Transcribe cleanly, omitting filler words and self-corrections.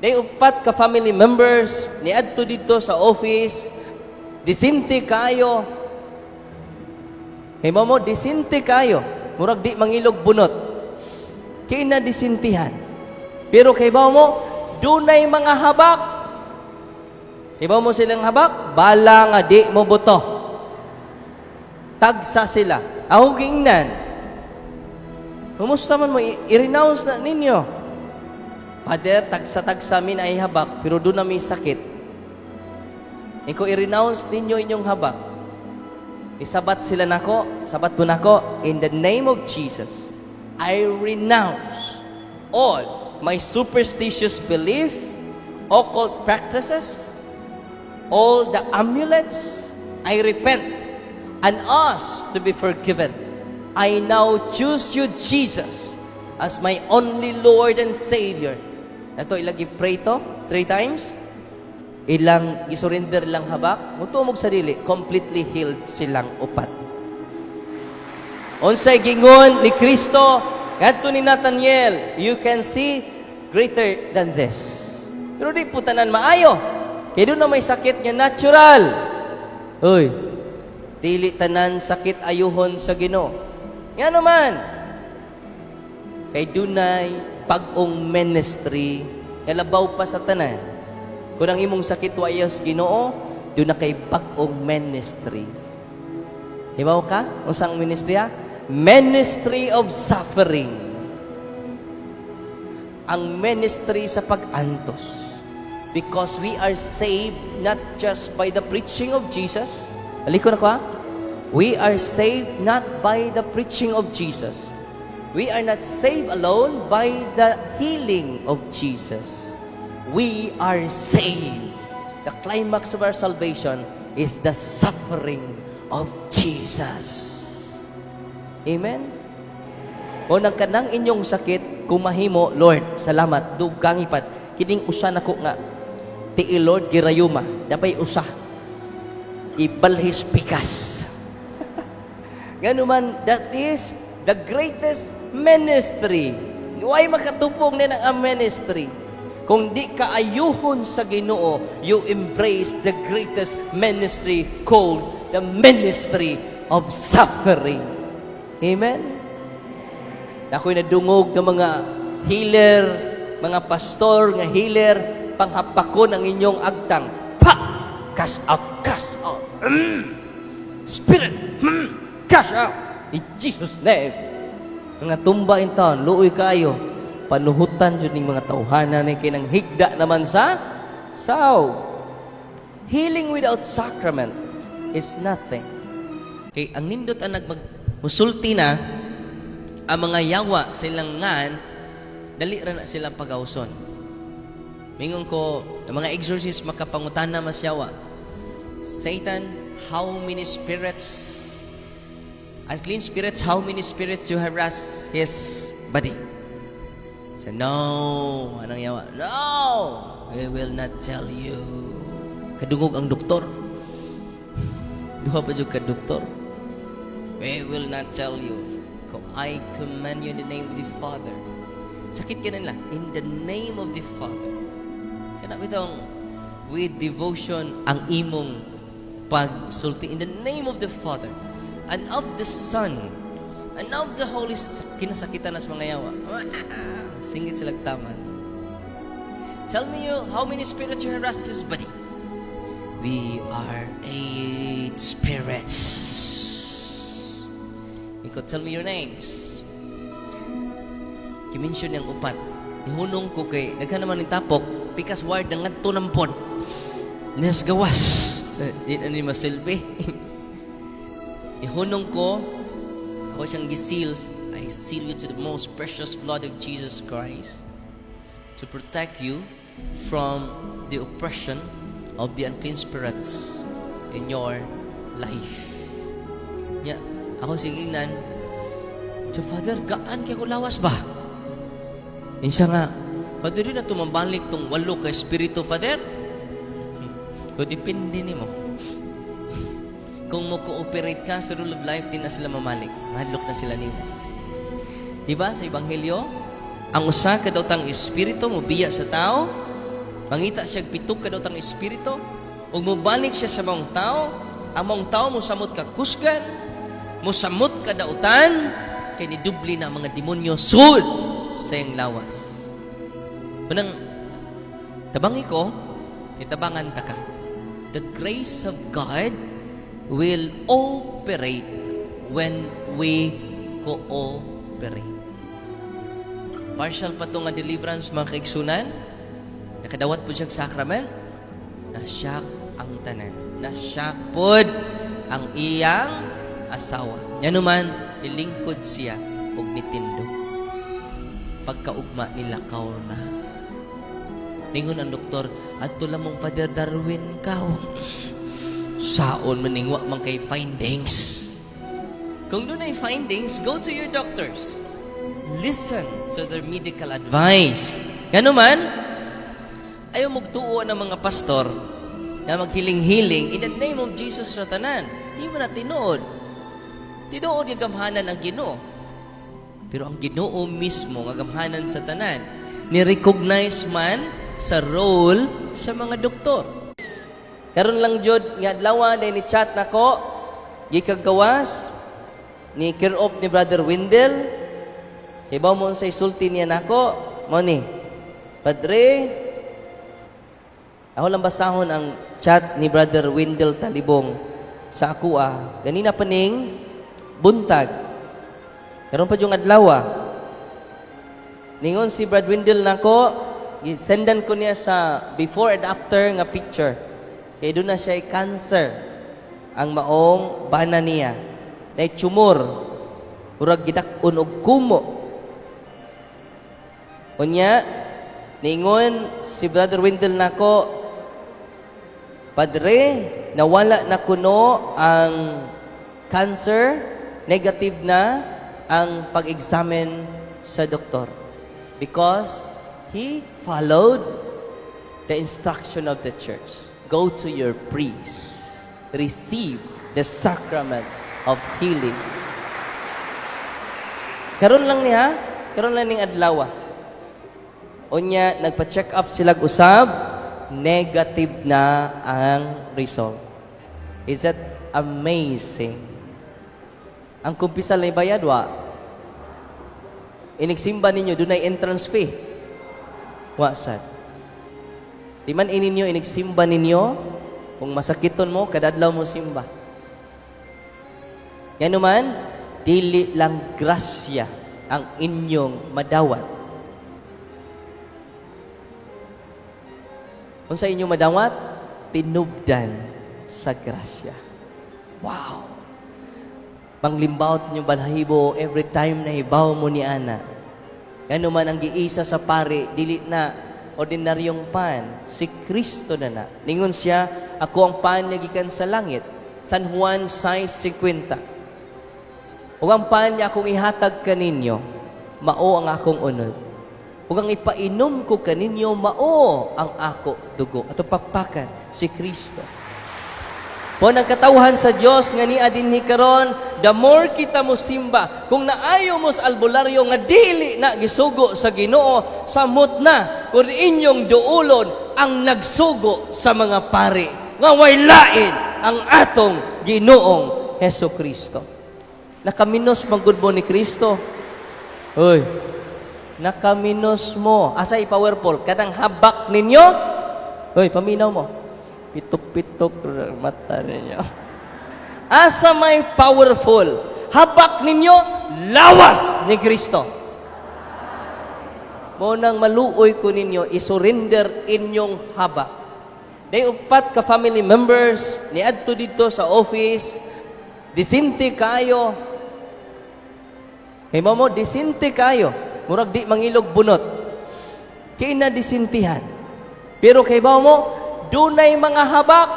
Day upat ka family members, niadto dito sa office, disinte kayo. Kay mo, disinte kayo. Murag di mangilog bunot. Kaya na disintihan. Pero kay mo, dunay mga habak. Kay mo silang habak, bala nga di mo buto. Tagsa sila. Ako gingnan. Kumusta man mo, i-renounce na ninyo. Father, tagsa-tagsa min ay habak, pero doon na may sakit. Iko i-renounce ninyo inyong habak. Isabat sila nako, sabat mo nako, in the name of Jesus, I renounce all my superstitious belief, occult practices, all the amulets. I repent and ask to be forgiven. I now choose you, Jesus, as my only Lord and Savior. Ito, ilagi pray to 3 times. Ilang isurrender lang habak. Mutumog sa dili, completely healed silang upat. Unsay gingon ni Kristo, ngadto ni Nathaniel, you can see greater than this. Pero di putanan maayo. Kaya doon na may sakit niya, natural. Uy, dili tanan sakit ayuhon sa Ginoo. Nga naman, kay dunay pag-ong ministry, nalabaw pa sa tanan. Kung ang imong sakit wa iyos Ginoo, doon na kay pag-ong ministry. Hibaw ka? Unsang ministry ha? Ministry of suffering. Ang ministry sa pag-antos. Because we are saved not just by the preaching of Jesus. Aliko na ko ha? We are saved not by the preaching of Jesus. We are not saved alone by the healing of Jesus. We are saved. The climax of our salvation is the suffering of Jesus. Amen? O nagkanang inyong sakit, kumahimo, Lord, salamat, dugang ipat. Kining usa na ko nga, ti Lord, girayuma, dapay usa. Ibalhis pikas. Ganuman, that is the greatest ministry. Why makatupong na ng ministry? Kung di ka ayuhon sa Ginoo, you embrace the greatest ministry called the ministry of suffering. Amen? Ako'y nadungog ng mga healer, mga pastor nga healer, panghapakon ang inyong agtang. Pa! Cast out! Cast out! Spirit! Cast out! In Jesus' name. Mga tumba in town, luoy kayo, panuhutan yun ng mga tauhanan na kinang higda naman sa saw. Healing without sacrament is nothing. Kay ang nindot ang nagmusulti na, ang mga yawa silang ngan, dali ra na silang pagawson. Mingon ko, ang mga exorcist makapangutan na mas yawa. Satan, how many spirits, unclean spirits, how many spirits you harass his body? So, no. Anong yawa? No! We will not tell you. Kadungog ang doktor. Duha pa dyan ka doktor. We will not tell you. I command you in the name of the Father. Sakit ka nila. In the name of the Father. Kaya bitong with devotion ang imong pagsulti. In the name of the Father. And of the Son, and of the Holy Spirit. Kinasakitan nas mga yawa. Singit silang taman. Tell me you, how many spirits you harass his body? We are 8 spirits. Ikaw, tell me your names. Kimension niyang upat. Ihunong ko kay, nagka naman ng tapok, pikas ward ng ngadto ng pod. Nes gawas. Di na ni masilbi. Ihunong ko, ako siyang giseals, I seal you to the most precious blood of Jesus Christ to protect you from the oppression of the unclean spirits in your life. Yeah, ako sigingnan, so Father, gaan kaya ko lawas ba? Insa nga, Father, rin na tumambalik tong 8 ka espiritu, Father? Kung depende ni mo. Kung mo cooperate ka sa rule of life, di na sila mamalik. Mahadlok na sila niyo. Diba sa Ebanghelyo? Ang usa ka daw tang espiritu mo biya sa tao, Mangita siya pitok kadotang espiritu, ug mobalik siya sa mong tao, ang mong tao mosamot ka kusgan, mosamot ka dautan, kay nidubli na ang mga demonyo sud sa iyang lawas. Unang tabangi ko, titabangan ta ka. The grace of God will operate when we cooperate. Partial pa ito nga deliverance, mga kaigsunan. Nakadawat po siya sakrament. Nasyak ang tanan. Nasyak pod ang iyang asawa. Yan naman, ilingkod siya og nitindo. Pagkaugma nilakaw na. Ningon ang doktor, adto lamang Father Darwin kao. Saon maningwa man kay findings. Kung doon ay findings, go to your doctors. Listen to their medical advice. Gano man, ayaw magtuo ng mga pastor na maghiling-hiling in the name of Jesus sa tanan. Di mo na tinuod. Tinuod yung gamhanan ang Ginoo. Pero ang Ginoo mismo, ang gamhanan sa tanan, ni-recognize man sa role sa mga doktor. Karon lang jud nga adlaw na ni chat nako gikagawas ni care of ni Brother Wendell. Kay ba mo sa isulti niya nako mo ni Padre, ako lang basahon ang chat ni Brother Wendell Talibong sa ako ganina paning buntag. Karon pa yung adlaw ningon si Brother Wendell nako gisendan ko niya sa before and after nga picture. Kaya doon na siya ay cancer. Ang maong bana niya. Na tumor. Urag gidakon og kumo. Unya, niingon si Brother Wendell nako, Padre, nawala na kuno ang cancer, negative na ang pag-examine sa doktor. Because he followed the instruction of the church. Go to your priest. Receive the sacrament of healing. Karon lang niya, karon lang ning adlaw. Unya, nagpa-check up sila usab, negative na ang result. Is that amazing? Ang kumpisal na bayad, inigsimba ninyo, dunay entrance fee. Wasad. Di man ininyo, inigsimba ninyo, kung masakiton mo, kadadlaw mo simba. Yan naman, dili lang grasya ang inyong madawat. Kung sa inyong madawat, tinubdan sa grasya. Wow! Panglimbawt niyo balahibo every time na hibaw mo ni Ana. Yan naman ang giisa sa pari, dili na ordinaryong pan, si Kristo na. Ningon siya, ako ang pan niya gikan sa langit. San Juan 6:50. Ug ang pan niya akong ihatag kaninyo, mao ang akong unod. Ug ang ipainom ko kaninyo, mao ang ako dugo. Ato pakpakan, si Kristo. Po nagkatawhan sa Dios nga niya dinhi karon, the more kita mo simba, kung naayo mo sa albularyo nga dili na gisugo sa Ginoo, samot na kun inyong duulon ang nagsugo sa mga pari nga way lain ang atong Ginoong Hesukristo. Nakaminos manggod mo ni Kristo. Hoy, nakaminos mo. Asay powerful kadang habak ninyo. Hoy, paminaw mo. Pitok-pitok mata ninyo. Asa may powerful, habak ninyo, lawas ni Kristo. Mo nang maluoy ko ninyo, isurrender inyong habak. Day upat ka family members, niadto dito sa office, disinte kayo. Kay mo, disinte kayo. Murag di mangilog bunot. Kaya na disintihan. Pero kay mo, dunay mga habak,